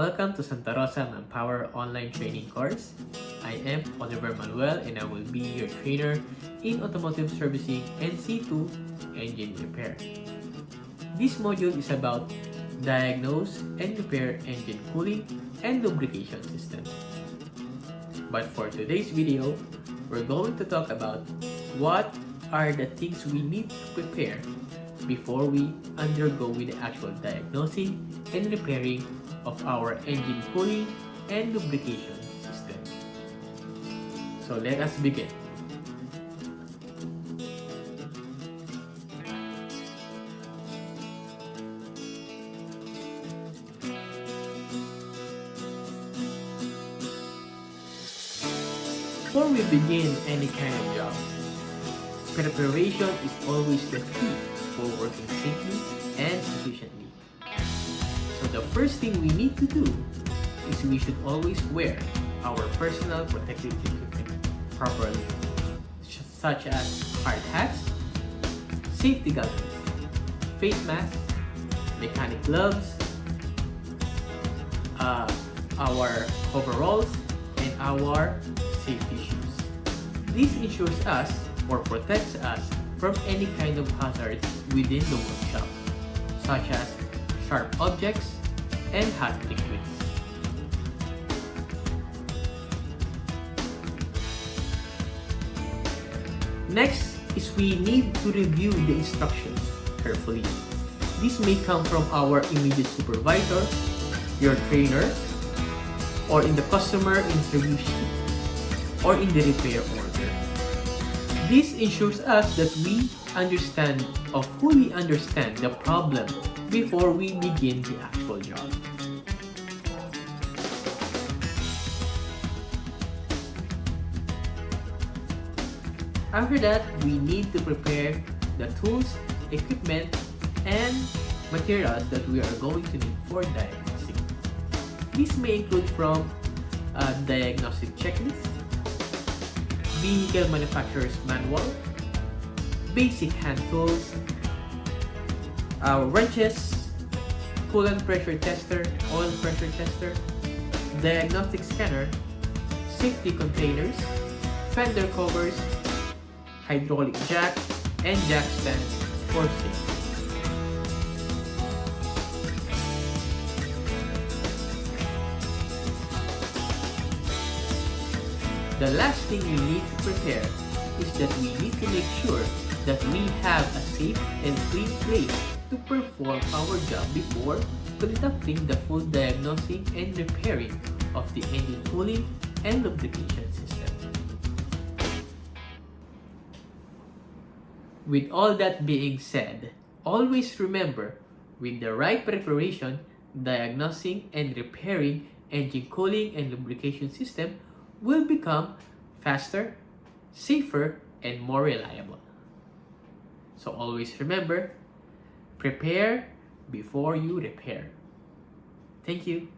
Welcome to Santa Rosa Manpower online training course. I am Oliver Manuel and I will be your trainer in automotive servicing and C2 engine repair. This module is about diagnose and repair engine cooling and lubrication system. But for today's video, we're going to talk about what are the things we need to prepare before we undergo with the actual diagnosing and repairing of our engine cooling and lubrication system. So let us begin. Before we begin any kind of job, preparation is always the key for working safely and efficiently. So the first thing we need to do is we should always wear our personal protective equipment properly, such as hard hats, safety goggles, face masks, mechanic gloves, our overalls, and our safety shoes. This ensures us or protects us from any kind of hazards within the workshop, such as sharp objects and hot liquids. Next is we need to review the instructions carefully. This may come from our immediate supervisor, your trainer, or in the customer interview sheet, or in the repair order. This ensures us that we understand or fully understand the problem before we begin the actual job. After that, we need to prepare the tools, equipment, and materials that we are going to need for diagnosing. This may include from a diagnostic checklist, vehicle manufacturer's manual, basic hand tools, wrenches, coolant pressure tester, oil pressure tester, diagnostic scanner, safety containers, fender covers, hydraulic jack, and jack stands for safety. The last thing we need to prepare is that we need to make sure that we have a safe and clean place to perform our job before conducting the full diagnosing and repairing of the engine cooling and lubrication system. With all that being said, always remember, with the right preparation, diagnosing and repairing engine cooling and lubrication system will become faster, safer, and more reliable. So always remember, prepare before you repair. Thank you.